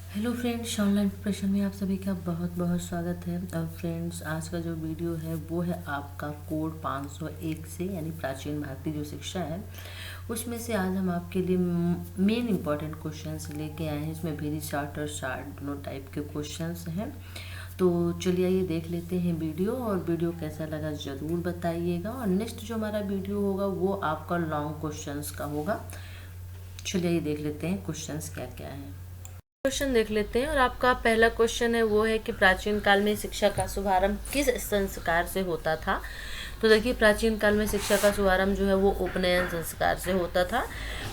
Hello friends, online preparation में आप सभी का बहुत बहुत स्वागत है। और फ्रेंड्स, आज का जो वीडियो है वो है आपका कोड 501 से, यानी प्राचीन भारतीय जो शिक्षा है उसमें से आज हम आपके लिए मेन इंपॉर्टेंट क्वेश्चंस लेके आए हैं। इसमें वेरी शॉर्ट और शार्ट दोनों टाइप के क्वेश्चंस हैं। तो चलिए आइए देख लेते हैं वीडियो, और वीडियो कैसा लगा ज़रूर बताइएगा। और नेक्स्ट जो हमारा वीडियो होगा वो आपका लॉन्ग क्वेश्चंस का होगा। चलिए आइए देख लेते हैं क्वेश्चंस क्या क्या है। क्वेश्चन देख लेते हैं। और आपका पहला क्वेश्चन है वो है कि प्राचीन काल में शिक्षा का शुभारंभ किस संस्कार से होता था। तो देखिए, प्राचीन काल में शिक्षा का शुभारंभ जो है वो उपनयन संस्कार से होता था।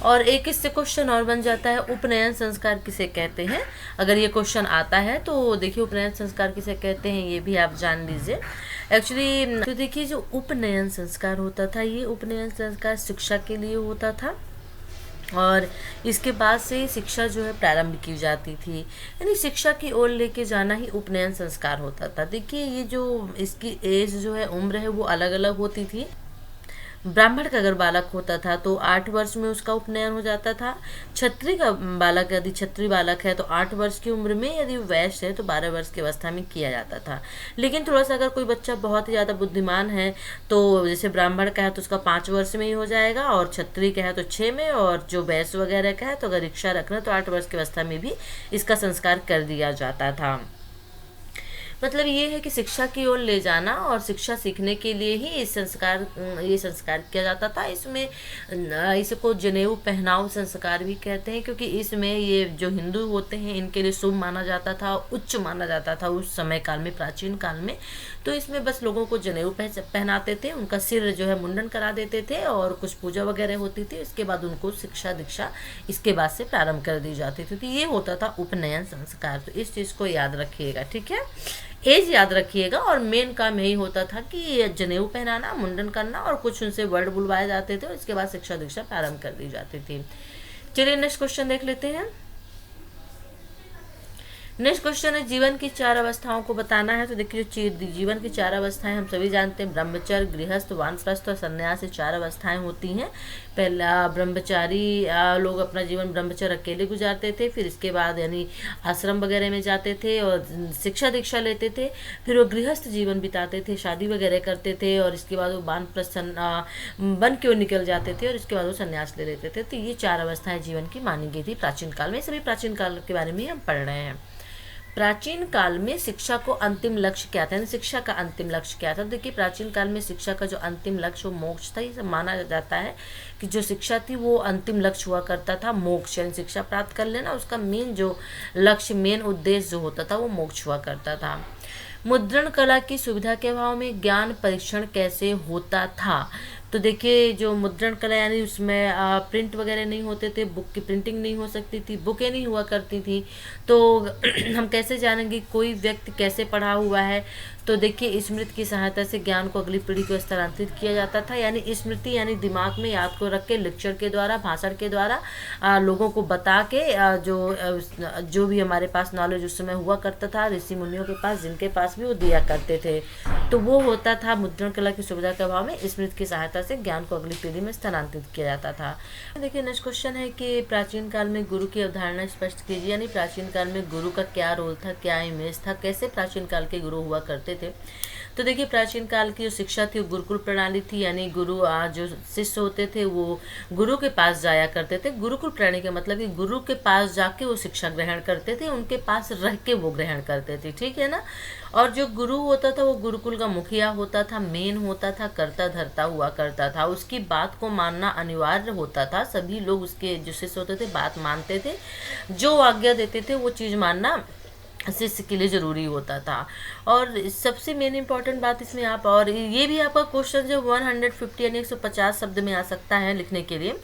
और एक इससे क्वेश्चन और बन जाता है, उपनयन संस्कार किसे कहते हैं। अगर ये क्वेश्चन आता है तो देखिए, उपनयन संस्कार किसे कहते हैं ये भी आप जान लीजिए। एक्चुअली तो देखिए, जो उपनयन संस्कार होता था, ये उपनयन संस्कार शिक्षा के लिए होता था और इसके बाद से शिक्षा जो है प्रारंभ की जाती थी, यानी शिक्षा की ओर लेके जाना ही उपनयन संस्कार होता था। देखिए, ये जो इसकी एज जो है, उम्र है, वो अलग अलग होती थी। ब्राह्मण का अगर बालक होता था तो 8 वर्ष में उसका उपनयन हो जाता था। क्षत्रिय का बालक, यदि क्षत्रिय बालक है तो 8 वर्ष की उम्र में, यदि वैश्य है तो 12 वर्ष की अवस्था में किया जाता था। लेकिन थोड़ा सा अगर कोई बच्चा बहुत ही ज़्यादा बुद्धिमान है तो जैसे ब्राह्मण का है तो उसका 5 वर्ष में ही हो जाएगा, और क्षत्रिय का है तो 6 में, और जो वैश्य वगैरह का है तो अगर इच्छा रखना तो 8 वर्ष की अवस्था में भी इसका संस्कार कर दिया जाता था। मतलब ये है कि शिक्षा की ओर ले जाना और शिक्षा सीखने के लिए ही ये संस्कार किया जाता था। इसमें इसको जनेऊ पहनाव संस्कार भी कहते हैं, क्योंकि इसमें ये जो हिंदू होते हैं इनके लिए शुभ माना जाता था, उच्च माना जाता था उस समय काल में, प्राचीन काल में। तो इसमें बस लोगों को जनेऊ पहनाते थे, उनका सिर जो है मुंडन करा देते थे, और कुछ पूजा वगैरह होती थी। इसके बाद उनको शिक्षा दीक्षा इसके बाद से प्रारंभ कर दी जाती थी। तो ये होता था उपनयन संस्कार। तो इस चीज़ को याद रखिएगा, ठीक है। एज याद रखिएगा, और मेन काम यही होता था कि जनेऊ पहनाना, मुंडन करना, और कुछ उनसे वर्ड बुलवाए जाते थे, और इसके बाद शिक्षा दीक्षा प्रारंभ कर दी जाती थी। चलिए नेक्स्ट क्वेश्चन देख लेते हैं। नेक्स्ट क्वेश्चन है, जीवन की 4 अवस्थाओं को बताना है। तो देखिए, जीवन की 4 अवस्थाएं हम सभी जानते हैं, ब्रह्मचर्य, गृहस्थ, वानप्रस्थ और संन्यास, ये 4 अवस्थाएं होती हैं। पहला ब्रह्मचारी लोग अपना जीवन ब्रह्मचर्य अकेले गुजारते थे, फिर इसके बाद यानी आश्रम वगैरह में जाते थे और शिक्षा दीक्षा लेते थे। फिर वो गृहस्थ जीवन बिताते थे, शादी वगैरह करते थे, और इसके बाद वो वानप्रस्थ बन के निकल जाते थे, और इसके बाद वो संन्यास ले लेते थे। तो ये 4 अवस्थाएं जीवन की मानी गई थी प्राचीन काल में। सभी प्राचीन काल के बारे में हम पढ़ रहे हैं। प्राचीन काल में शिक्षा को अंतिम लक्ष्य क्या था, शिक्षा का अंतिम लक्ष्य क्या था। देखिए, प्राचीन काल में शिक्षा का जो अंतिम लक्ष्य वो मोक्ष था। ये सब माना जाता है कि जो शिक्षा थी वो अंतिम लक्ष्य हुआ करता था मोक्ष, यानी शिक्षा प्राप्त कर लेना, उसका मेन जो लक्ष्य, मेन उद्देश्य जो होता था वो मोक्ष हुआ करता था। मुद्रण कला की सुविधा के अभाव में ज्ञान परीक्षण कैसे होता था। तो देखिए, जो मुद्रण कला यानी उसमें प्रिंट वगैरह नहीं होते थे, बुक की प्रिंटिंग नहीं हो सकती थी, बुकें नहीं हुआ करती थी, तो हम कैसे जानेंगे कोई व्यक्ति कैसे पढ़ा हुआ है। तो देखिए, स्मृति की सहायता से ज्ञान को अगली पीढ़ी को स्थानांतरित किया जाता था, यानी स्मृति यानी दिमाग में याद को रख के लेक्चर के द्वारा, भाषण के द्वारा लोगों को बता के जो भी हमारे पास नॉलेज उस समय हुआ करता था, ऋषि मुनियों के पास, जिनके पास भी वो दिया करते थे, तो वो होता था। मुद्रण कला की सुविधा के अभाव में स्मृति की सहायता से ज्ञान को अगली पीढ़ी में स्थानांतरित किया जाता था। देखिए, नेक्स्ट क्वेश्चन है कि प्राचीन काल में गुरु की अवधारणा स्पष्ट कीजिए, यानी प्राचीन काल में गुरु का क्या रोल था, क्या इमेज था, कैसे प्राचीन काल के गुरु हुआ करते थे। तो देखिए, प्राचीन काल की जो शिक्षा थी वो गुरुकुल प्रणाली थी, यानी गुरु जो शिष्य होते थे वो गुरु के पास जाया करते थे। गुरुकुल प्रणाली का मतलब कि गुरु के पास जाके वो शिक्षा ग्रहण करते थे, उनके पास रह के वो ग्रहण करते थे, ठीक है ना। और जो गुरु होता था वो गुरुकुल का मुखिया होता था, मेन होता था, कर्ता धर्ता हुआ करता था, उसकी बात को मानना अनिवार्य होता था। सभी लोग उसके जो शिष्य होते थे बात मानते थे, जो आज्ञा देते थे वो चीज़ मानना शिष्य के लिए जरूरी होता था। और सबसे मेन इंपॉर्टेंट बात इसमें आप, और ये भी आपका क्वेश्चन जो 150 यानी 150 शब्द में आ सकता है लिखने के लिए।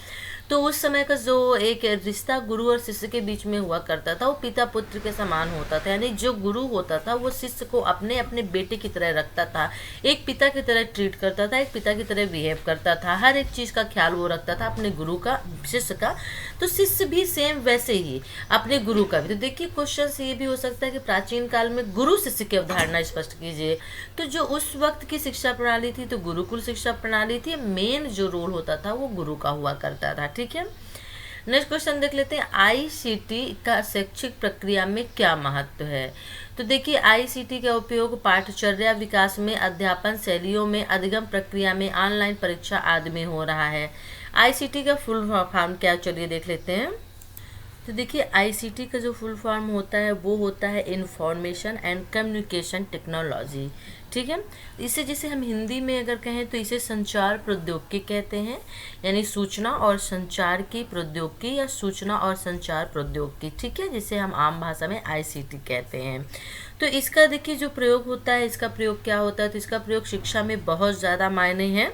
तो उस समय का जो एक रिश्ता गुरु और शिष्य के बीच में हुआ करता था वो पिता पुत्र के समान होता था, यानी जो गुरु होता था वो शिष्य को अपने अपने बेटे की तरह रखता था, एक पिता की तरह ट्रीट करता था, एक पिता की तरह बिहेव करता था, हर एक चीज़ का ख्याल वो रखता था अपने गुरु का, शिष्य का। तो शिष्य भी सेम वैसे ही अपने गुरु का भी। तो देखिए, क्वेश्चन ये भी हो सकता है कि प्राचीन काल में गुरु शिष्य की अवधारणा स्पष्ट कीजिए। तो जो उस वक्त की शिक्षा प्रणाली थी तो गुरुकुल शिक्षा प्रणाली थी, मेन जो रोल होता था वो गुरु का हुआ करता था, ठीक है। नेक्स्ट क्वेश्चन देख लेते हैं, आईसीटी का शैक्षिक प्रक्रिया में क्या महत्व है। तो देखिए, आईसीटी का उपयोग पाठचर्या विकास में, अध्यापन शैलियों में, अधिगम प्रक्रिया में, ऑनलाइन परीक्षा आदि में हो रहा है। आईसीटी का फुल फॉर्म क्या, चलिए देख लेते हैं। तो देखिए, आईसीटी का जो फुल फॉर्म होता है वो होता है इंफॉर्मेशन एंड कम्युनिकेशन टेक्नोलॉजी। ठीक है, इसे जिसे हम हिंदी में अगर कहें तो इसे संचार प्रौद्योगिकी कहते हैं, यानी सूचना और संचार की प्रौद्योगिकी या सूचना और संचार प्रौद्योगिकी। ठीक है, जिसे हम आम भाषा में आईसीटी कहते हैं। तो इसका देखिए जो प्रयोग होता है, इसका प्रयोग क्या होता है, तो इसका प्रयोग शिक्षा में बहुत ज़्यादा मायने हैं,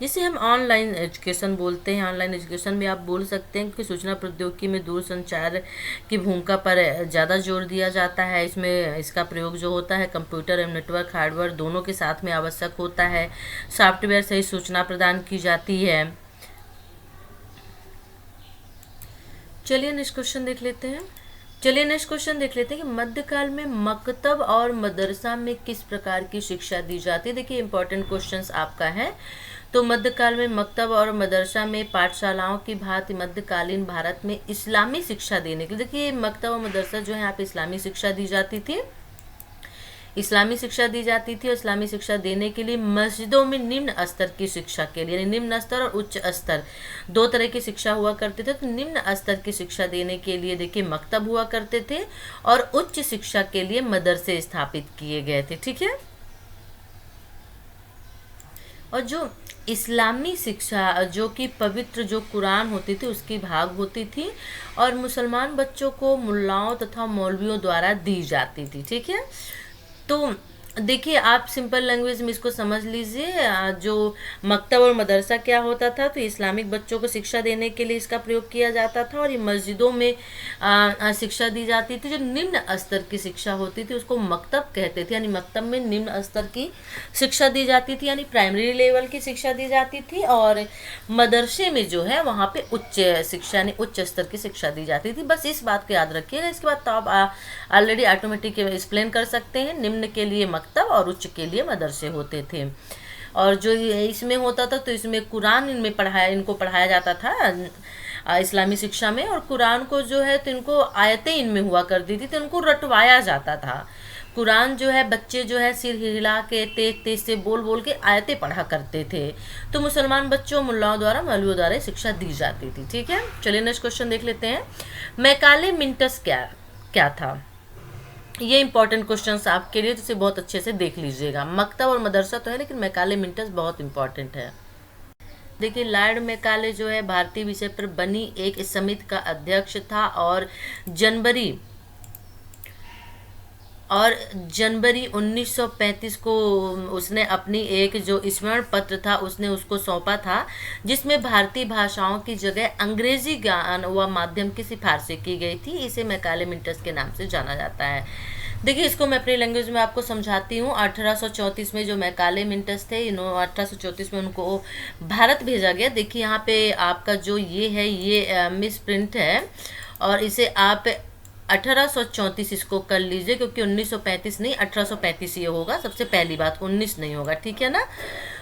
जिसे हम ऑनलाइन एजुकेशन बोलते हैं। ऑनलाइन एजुकेशन में आप बोल सकते हैं कि सूचना प्रौद्योगिकी में दूर संचार की भूमिका पर ज़्यादा जोर दिया जाता है। इसमें इसका प्रयोग जो होता है कंप्यूटर एवं नेटवर्क हार्डवेयर दोनों के साथ में आवश्यक होता है। सॉफ्टवेयर से ही सूचना प्रदान की जाती है। चलिए नेक्स्ट क्वेश्चन देख लेते हैं। कि मध्यकाल में मकतब और मदरसा में किस प्रकार की शिक्षा दी जाती है। देखिए, इंपॉर्टेंट क्वेश्चंस आपका है। तो मध्यकाल में मकतब और मदरसा में पाठशालाओं की भांति मध्यकालीन भारत में इस्लामी शिक्षा देने के लिए, देखिए मकतब और मदरसा जो है यहाँ पे इस्लामी शिक्षा दी जाती थी। और इस्लामी शिक्षा देने के लिए मस्जिदों में निम्न स्तर की शिक्षा के लिए, यानी निम्न स्तर और उच्च स्तर दो तरह की शिक्षा हुआ करते थे। तो निम्न स्तर की शिक्षा देने के लिए देखिए मकतब हुआ करते थे और उच्च शिक्षा के लिए मदरसे स्थापित किए गए थे। ठीक है, और जो इस्लामी शिक्षा जो कि पवित्र जो कुरान होती थी उसकी भाग होती थी और मुसलमान बच्चों को मुल्लाओं तथा मौलवियों द्वारा दी जाती थी। ठीक है, तो देखिए आप सिंपल लैंग्वेज में इसको समझ लीजिए। जो मकतब और मदरसा क्या होता था, तो इस्लामिक बच्चों को शिक्षा देने के लिए इसका प्रयोग किया जाता था और ये मस्जिदों में शिक्षा दी जाती थी। जो निम्न स्तर की शिक्षा होती थी उसको मकतब कहते थे, यानी मकतब में निम्न स्तर की शिक्षा दी जाती थी, यानी प्राइमरी लेवल की शिक्षा दी जाती थी। और मदरसे में जो है वहाँ पे उच्च शिक्षा यानी उच्च स्तर की शिक्षा दी जाती थी। बस इस बात को याद रखिएगा। इसके बाद तो आप ऑलरेडी ऑटोमेटिक एक्सप्लेन कर सकते हैं। निम्न के लिए मकतब और उच्च के लिए मदरसे होते थे। और जो इसमें होता था तो इसमें कुरान इनको पढ़ाया जाता था इस्लामी शिक्षा में। और कुरान को जो है तो इनको आयतें इनमें हुआ करती थी, तो इनको रटवाया जाता था। कुरान जो है बच्चे जो है सिर हिला के तेज तेज से बोल बोल के आयतें पढ़ा करते थे। तो मुसलमान बच्चों मुल्लाओं द्वारा मौलवियों द्वारा शिक्षा दी जाती थी। ठीक है, चलिए नेक्स्ट क्वेश्चन देख लेते हैं। मैकाले मिंटस क्या था। ये इंपॉर्टेंट क्वेश्चंस आपके लिए, तो इसे बहुत अच्छे से देख लीजिएगा। मकतब और मदरसा तो है लेकिन मैकाले मिंटस बहुत इंपॉर्टेंट है। देखिए, लॉर्ड मैकाले जो है भारतीय विषय पर बनी एक समिति का अध्यक्ष था और जनवरी 1935 को उसने अपनी एक जो स्मरण पत्र था उसने उसको सौंपा था, जिसमें भारतीय भाषाओं की जगह अंग्रेजी ज्ञान व माध्यम की सिफारिशें की गई थी। इसे मैकाले मिंटस के नाम से जाना जाता है। देखिए, इसको मैं अपनी लैंग्वेज में आपको समझाती हूँ। 1834 में जो मैकाले मिंटस थे, 1834 में उनको भारत भेजा गया। देखिए यहाँ पे आपका जो ये है ये मिस प्रिंट है और इसे आप 1834 इसको कर लीजिए, क्योंकि 1935 नहीं 1835 ये होगा। सबसे पहली बात 19 नहीं होगा, ठीक है ना।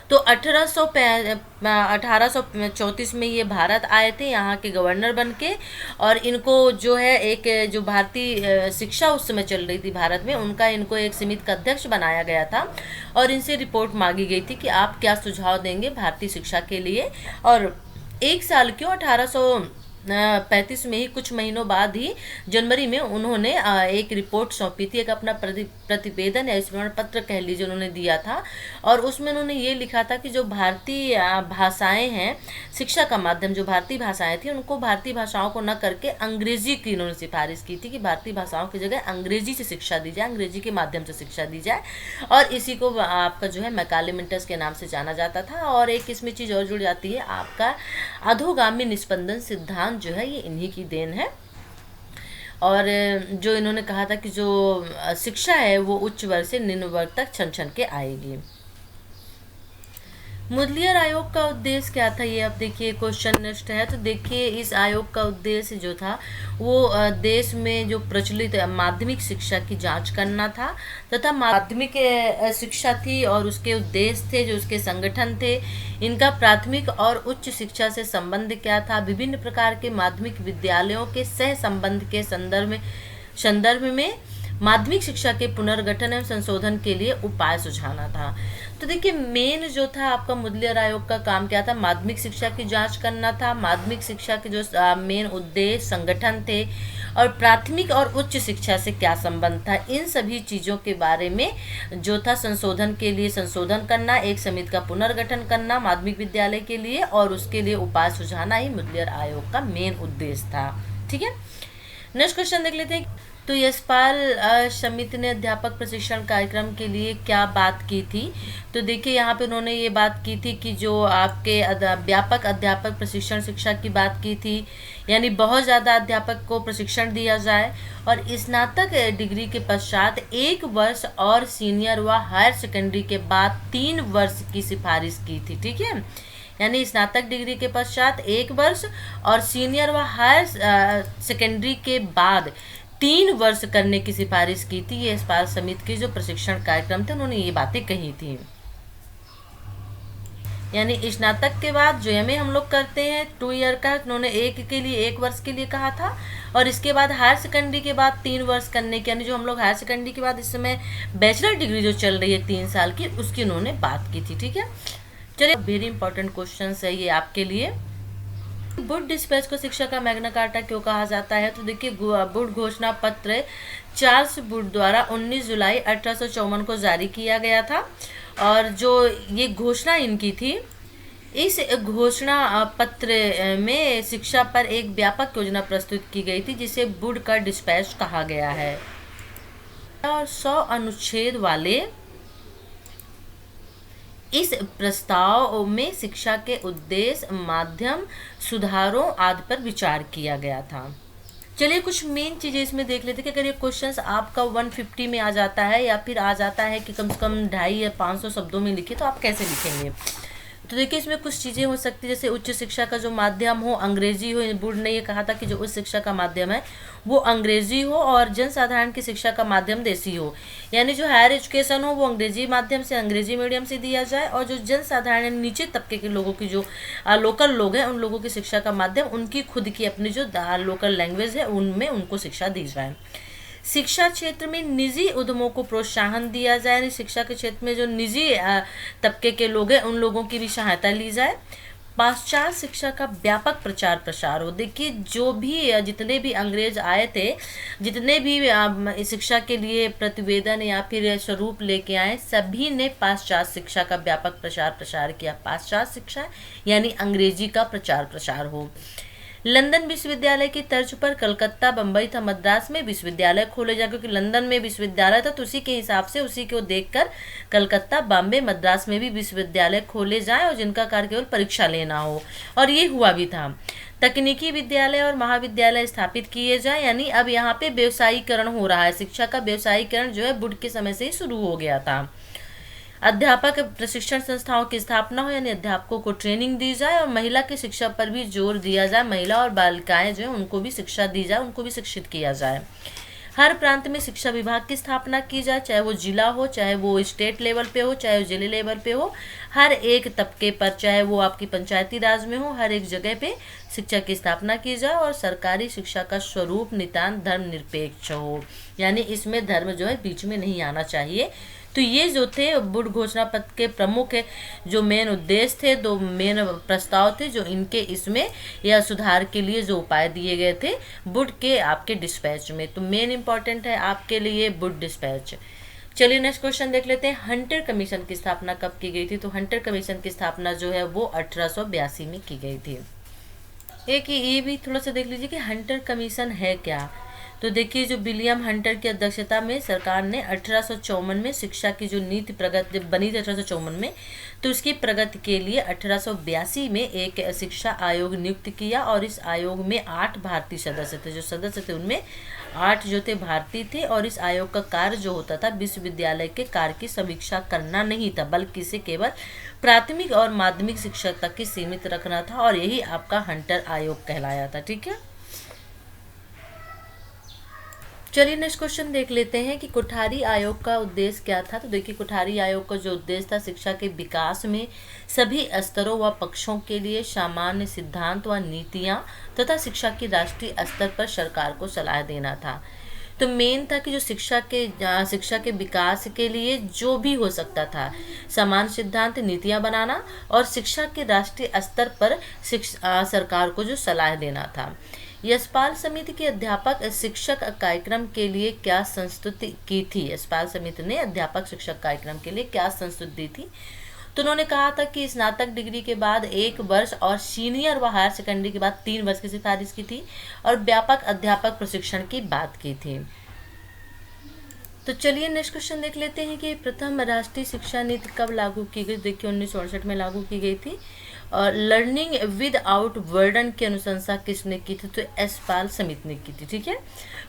तो 1834 में ये भारत आए थे यहाँ के गवर्नर बन के। और इनको जो है एक जो भारतीय शिक्षा उस समय चल रही थी भारत में, उनका इनको एक समिति का अध्यक्ष बनाया गया था और इनसे रिपोर्ट मांगी गई थी कि आप क्या सुझाव देंगे भारतीय शिक्षा के लिए। और एक साल क्यों 1835 में ही कुछ महीनों बाद ही जनवरी में उन्होंने एक रिपोर्ट सौंपी थी, एक अपना प्रतिवेदन या स्मरण पत्र कह लीजिए उन्होंने दिया था। और उसमें उन्होंने ये लिखा था कि जो भारतीय भाषाएं हैं, शिक्षा का माध्यम जो भारतीय भाषाएं थी, उनको भारतीय भाषाओं को न करके अंग्रेजी की इन्होंने सिफारिश की थी कि भारतीय भाषाओं की जगह अंग्रेजी से शिक्षा दी जाए, अंग्रेजी के माध्यम से शिक्षा दी जाए। और इसी को आपका जो है मैकाले मिंटस के नाम से जाना जाता था। और एक इसमें चीज़ और जुड़ जाती है, आपका अधोगामी निस्पंदन सिद्धांत जो है ये इन्हीं की देन है। और जो इन्होंने कहा था कि जो शिक्षा है वो उच्च वर्ग से निम्न वर्ग तक छन छन के आएगी। मुदलियार आयोग का उद्देश्य क्या था, ये अब देखिए क्वेश्चन नेक्स्ट है। तो देखिए इस आयोग का उद्देश्य जो था वो देश में जो प्रचलित माध्यमिक शिक्षा की जांच करना था तथा माध्यमिक शिक्षा थी और उसके उद्देश्य थे, जो उसके संगठन थे, इनका प्राथमिक और उच्च शिक्षा से संबंध क्या था, विभिन्न प्रकार के माध्यमिक विद्यालयों के सह संबंध के संदर्भ में माध्यमिक शिक्षा के पुनर्गठन एवं संशोधन के लिए उपाय सुझाना था। तो देखिए मेन जो था आपका मुदलियार आयोग का काम क्या था, माध्यमिक शिक्षा की जांच करना था, माध्यमिक शिक्षा के जो मेन उद्देश्य संगठन थे और प्राथमिक और उच्च शिक्षा से क्या संबंध था, इन सभी चीज़ों के बारे में जो था संशोधन के लिए संशोधन करना, एक समिति का पुनर्गठन करना माध्यमिक विद्यालय के लिए और उसके लिए उपाय सुझाना ही मुदलियार आयोग का मेन उद्देश्य था। ठीक है, नेक्स्ट क्वेश्चन देख लेते हैं। तो यशपाल समिति ने अध्यापक प्रशिक्षण कार्यक्रम के लिए क्या बात की थी। तो देखिए यहाँ पे उन्होंने ये बात की थी कि जो आपके व्यापक अध्यापक प्रशिक्षण शिक्षा की बात की थी, यानी बहुत ज़्यादा अध्यापक को प्रशिक्षण दिया जाए और स्नातक डिग्री के पश्चात 1 वर्ष और सीनियर व हायर सेकेंडरी के बाद 3 वर्ष की सिफारिश की थी। ठीक है, यानी स्नातक डिग्री के पश्चात 1 वर्ष और सीनियर व हायर सेकेंडरी के बाद 3 वर्ष करने की सिफारिश की थी। ये यशपाल समिति के जो प्रशिक्षण कार्यक्रम थे उन्होंने ये बातें कही थी। यानी स्नातक के बाद जो एमए हम लोग करते हैं 2 ईयर का, उन्होंने 1 वर्ष के लिए कहा था और इसके बाद हायर सेकेंडरी के बाद 3 वर्ष करने की, यानी जो हम लोग हायर सेकेंडरी के बाद इस समय बैचलर डिग्री जो चल रही है 3 साल की, उसकी उन्होंने बात की थी। ठीक है, चलिए वेरी इंपॉर्टेंट क्वेश्चन है ये आपके लिए। वुड डिस्पैच को शिक्षा का मैग्ना कार्टा क्यों कहा जाता है। तो देखिए वुड घोषणा पत्र चार्ल्स वुड द्वारा 19 जुलाई 1854 को जारी किया गया था और जो ये घोषणा इनकी थी, इस घोषणा पत्र में शिक्षा पर एक व्यापक योजना प्रस्तुत की गई थी जिसे वुड का डिस्पैच कहा गया है। और 100 अनुच्छेद वाले इस प्रस्ताव में शिक्षा के उद्देश्य, माध्यम, सुधारों आदि पर विचार किया गया था। चलिए कुछ मेन चीजें इसमें देख लेते हैं कि अगर ये क्वेश्चंस आपका 150 में आ जाता है या फिर आ जाता है कि कम से कम 250 या 500 शब्दों में लिखे, तो आप कैसे लिखेंगे। तो देखिए इसमें कुछ चीज़ें हो सकती है, जैसे उच्च शिक्षा का जो माध्यम हो अंग्रेजी हो। वुड ने ये कहा था कि जो उच्च शिक्षा का माध्यम है वो अंग्रेजी हो और जनसाधारण की शिक्षा का माध्यम देसी हो, यानी जो हायर एजुकेशन हो वो अंग्रेजी माध्यम से, अंग्रेजी मीडियम से दिया जाए और जो जनसाधारण नीचे तबके के लोगों की जो लोकल लोग हैं उन लोगों की शिक्षा का माध्यम उनकी खुद की अपनी जो लोकल लैंग्वेज है उनमें उनको शिक्षा दी जाए। शिक्षा क्षेत्र में निजी उद्यमों को प्रोत्साहन दिया जाए, यानी शिक्षा के क्षेत्र में जो निजी तबके के लोग हैं उन लोगों की भी सहायता ली जाए। पाश्चात्य शिक्षा का व्यापक प्रचार प्रसार हो। देखिए जो भी जितने भी अंग्रेज आए थे, जितने भी शिक्षा के लिए प्रतिवेदन या फिर स्वरूप लेके आए, सभी ने पाश्चात्य शिक्षा का व्यापक प्रचार प्रसार किया। पाश्चात्य शिक्षा यानी अंग्रेजी का प्रचार प्रसार हो। लंदन विश्वविद्यालय की तर्ज पर कलकत्ता, बम्बई था मद्रास में विश्वविद्यालय खोले जाए, क्योंकि लंदन में विश्वविद्यालय था तो उसी के हिसाब से उसी को देखकर कलकत्ता, बॉम्बे, मद्रास में भी विश्वविद्यालय खोले जाए और जिनका कार्य केवल परीक्षा लेना हो, और ये हुआ भी था। तकनीकी विद्यालय और महाविद्यालय स्थापित किए जाए, यानी अब यहाँ पे व्यवसायीकरण हो रहा है। शिक्षा का व्यवसायीकरण जो है वुड के समय से ही शुरू हो गया था। अध्यापक प्रशिक्षण संस्थाओं की स्थापना हो, यानी अध्यापकों को ट्रेनिंग दी जाए और महिला की शिक्षा पर भी जोर दिया जाए। महिला और बालिकाएं जो है उनको भी शिक्षा दी जाए, उनको भी शिक्षित किया जाए। हर प्रांत में शिक्षा विभाग की स्थापना की जाए, चाहे वो जिला हो, चाहे वो स्टेट लेवल पे हो, चाहे वो जिले लेवल पे हो। हर एक तबके पर, चाहे वो आपकी पंचायती राज में हो, हर एक जगह पे शिक्षा की स्थापना की जाए और सरकारी शिक्षा का स्वरूप नितांत धर्मनिरपेक्ष हो, यानी इसमें धर्म जो है बीच में नहीं आना चाहिए। तो ये जो थे वुड घोषणा पत्र के प्रमुख जो मेन उद्देश्य थे, 2 मेन प्रस्ताव थे जो इनके इसमें या सुधार के लिए जो उपाय दिए गए थे वुड के आपके डिस्पैच में। तो मेन इंपॉर्टेंट है आपके लिए वुड डिस्पैच। चलिए नेक्स्ट क्वेश्चन देख लेते हैं। हंटर कमीशन की स्थापना कब की गई थी। तो हंटर कमीशन की स्थापना जो है वो 1882 में की गई थी। एक ये भी थोड़ा सा देख लीजिए कि हंटर कमीशन है क्या। तो देखिए जो विलियम हंटर की अध्यक्षता में सरकार ने 1854 में शिक्षा की जो नीति प्रगति बनी थी 1854 में, तो उसकी प्रगति के लिए 1882 में एक शिक्षा आयोग नियुक्त किया और इस आयोग में 8 भारतीय सदस्य थे। जो सदस्य थे उनमें 8 जो थे भारतीय थे और इस आयोग का कार्य जो होता था विश्वविद्यालय के कार्य की समीक्षा करना नहीं था, बल्कि इसे केवल प्राथमिक और माध्यमिक शिक्षा तक ही सीमित रखना था और यही आपका हंटर आयोग कहलाया था। ठीक है, चलिए नेक्स्ट क्वेश्चन देख लेते हैं कि कोठारी आयोग का उद्देश्य क्या था। तो देखिए कोठारी आयोग का जो उद्देश्य था शिक्षा के विकास में सभी स्तरों व पक्षों के लिए सामान्य सिद्धांत व नीतियां तथा शिक्षा की राष्ट्रीय स्तर पर सरकार को सलाह देना था। तो मेन था कि जो शिक्षा के विकास के लिए जो भी हो सकता था समान सिद्धांत नीतियां बनाना और शिक्षा के राष्ट्रीय स्तर पर सरकार को जो सलाह देना था। यशपाल समिति के अध्यापक शिक्षक कार्यक्रम के लिए क्या संस्तुति की थी? यशपाल समिति ने अध्यापक शिक्षक कार्यक्रम के लिए क्या संस्तुति दी थी? तो उन्होंने कहा था कि स्नातक डिग्री के बाद 1 वर्ष और सीनियर व हायर सेकेंडरी के बाद 3 वर्ष की सिफारिश की थी और व्यापक अध्यापक प्रशिक्षण की बात की थी। तो चलिए नेक्स्ट क्वेश्चन देख लेते हैं कि प्रथम राष्ट्रीय शिक्षा नीति कब लागू की गई। देखिए 1968 में लागू की गई थी और लर्निंग विदाउट बर्डन की अनुशंसा किसने की थी? तो यशपाल समिति ने की थी। ठीक है,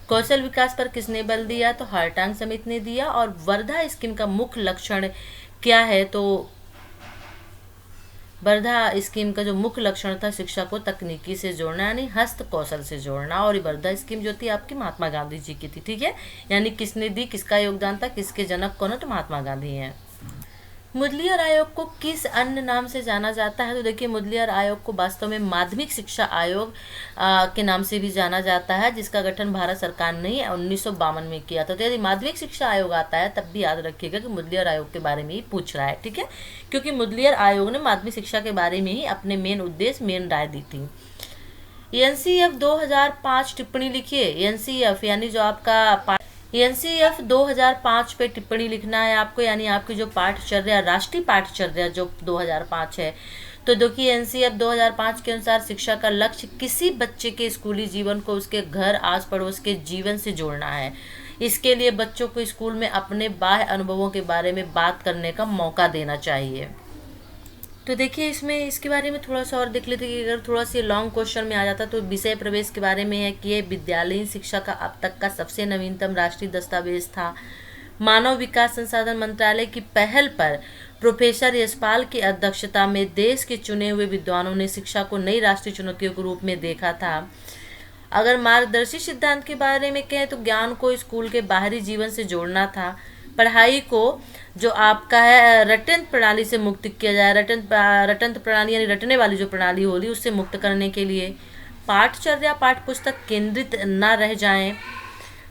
कौशल विकास पर किसने बल दिया? तो हार्टांग समिति ने दिया। और वर्धा स्कीम का मुख्य लक्षण क्या है? तो वर्धा स्कीम का जो मुख्य लक्षण था शिक्षा को तकनीकी से जोड़ना यानी हस्त कौशल से जोड़ना। और वर्धा स्कीम जो थी आपकी महात्मा गांधी जी की थी। ठीक है, यानी किसने दी, किसका योगदान था, किसके जनक कौन है? तो महात्मा गांधी हैं। मुदलियार आयोग को किस अन्य नाम से जाना जाता है? तो देखिए मुदलियार आयोग को वास्तव में माध्यमिक शिक्षा आयोग के नाम से भी जाना जाता है, जिसका गठन भारत सरकार ने 1952 में किया था। तो यदि माध्यमिक शिक्षा आयोग आता है तब भी याद रखिएगा कि मुदलियार आयोग के बारे में ही पूछ रहा है। ठीक है, क्योंकि मुदलियार आयोग ने माध्यमिक शिक्षा के बारे में ही अपने मेन उद्देश्य मेन राय दी थी। एनसीएफ 2005 टिप्पणी लिखिए। एनसीएफ यानी जो आपका एनसीएफ 2005 पे टिप्पणी लिखना है आपको, यानी आपकी जो पाठचर्या राष्ट्रीय पाठचर्या जो 2005 है। तो देखिए एनसीएफ 2005 के अनुसार शिक्षा का लक्ष्य किसी बच्चे के स्कूली जीवन को उसके घर आस पड़ोस के जीवन से जोड़ना है। इसके लिए बच्चों को स्कूल में अपने बाह्य अनुभवों के बारे में बात करने का मौका देना चाहिए। तो देखिए इसमें इसके बारे में थोड़ा सा और देख लेते कि अगर थोड़ा सा लॉन्ग क्वेश्चन में आ जाता तो विषय प्रवेश के बारे में है कि ये विद्यालयीन शिक्षा का अब तक का सबसे नवीनतम राष्ट्रीय दस्तावेज था। मानव विकास संसाधन मंत्रालय की पहल पर प्रोफेसर यशपाल की अध्यक्षता में देश के चुने हुए विद्वानों ने शिक्षा को नई राष्ट्रीय चुनौतियों के रूप में देखा था। अगर मार्गदर्शी सिद्धांत के बारे में कहें तो ज्ञान को स्कूल के बाहरी जीवन से जोड़ना था। पढ़ाई को जो आपका है रटंत प्रणाली से मुक्त किया जाए। रटंत प्रणाली यानी रटने वाली जो प्रणाली होगी उससे मुक्त करने के लिए पाठचर्या पाठ्य पुस्तक केंद्रित न रह जाएं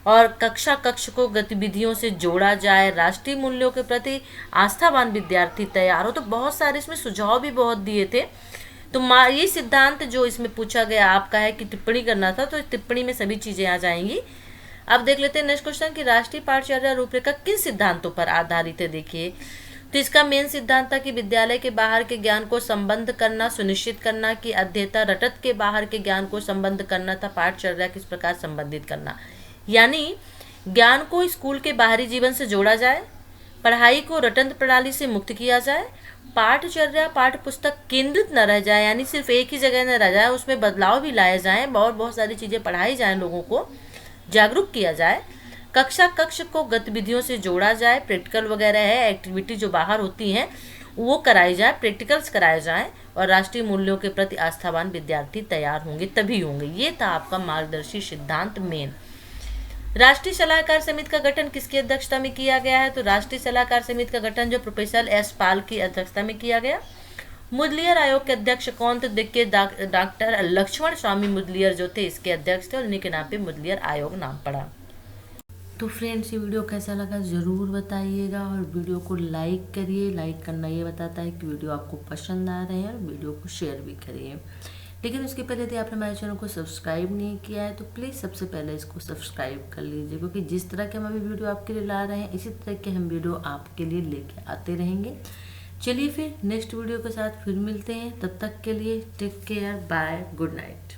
और कक्षा कक्ष को गतिविधियों से जोड़ा जाए। राष्ट्रीय मूल्यों के प्रति आस्थावान विद्यार्थी तैयार हो। तो बहुत सारे इसमें सुझाव भी बहुत दिए थे। तो ये सिद्धांत जो इसमें पूछा गया आपका है कि टिप्पणी करना था, तो टिप्पणी में सभी चीजें आ जाएंगी। अब देख लेते हैं नेक्स्ट क्वेश्चन कि राष्ट्रीय पाठचर्या रूपरेखा किन सिद्धांतों पर आधारित है। देखिए तो इसका मेन सिद्धांत था कि विद्यालय के बाहर के ज्ञान को संबद्ध करना, सुनिश्चित करना कि अध्येता रटत के बाहर के ज्ञान को संबद्ध करना था। पाठचर्या किस प्रकार संबंधित करना, यानी ज्ञान को स्कूल के बाहरी जीवन से जोड़ा जाए, पढ़ाई को रटंत प्रणाली से मुक्त किया जाए, पाठचर्या पाठ्य पुस्तक केंद्रित न रह जाए यानी सिर्फ एक ही जगह न रह जाए, उसमें बदलाव भी लाए जाएं और बहुत सारी चीज़ें पढ़ाई जाएं, लोगों को जागरूक किया जाए, कक्षा कक्ष को गतिविधियों से जोड़ा जाए, प्रैक्टिकल वगैरह है एक्टिविटी जो बाहर होती हैं वो कराई जाए, प्रैक्टिकल्स कराए जाएं और राष्ट्रीय मूल्यों के प्रति आस्थावान विद्यार्थी तैयार होंगे तभी होंगे। ये था आपका मार्गदर्शी सिद्धांत मेन। राष्ट्रीय सलाहकार समिति का गठन किसकी अध्यक्षता में किया गया है? तो राष्ट्रीय सलाहकार समिति का गठन जो प्रोफेसर यशपाल की अध्यक्षता में किया गया। मुदलियार आयोग के अध्यक्ष कौन थे? देखिए डॉक्टर लक्ष्मण स्वामी मुदलियार जो थे इसके अध्यक्ष थे और इन्हीं के नाम पे मुदलियार आयोग नाम पड़ा। तो फ्रेंड्स ये वीडियो कैसा लगा ज़रूर बताइएगा और वीडियो को लाइक करिए। लाइक करना ये बताता है कि वीडियो आपको पसंद आ रहे हैं और वीडियो को शेयर भी करिए। लेकिन उसके पहले यदि आपने हमारे चैनल को सब्सक्राइब नहीं किया है तो प्लीज़ सबसे पहले इसको सब्सक्राइब कर लीजिए, क्योंकि जिस तरह के हम अभी वीडियो आपके लिए ला रहे हैं इसी तरह के हम वीडियो आपके लिए लेके आते रहेंगे। चलिए फिर नेक्स्ट वीडियो के साथ फिर मिलते हैं, तब तक के लिए take care, bye, good night.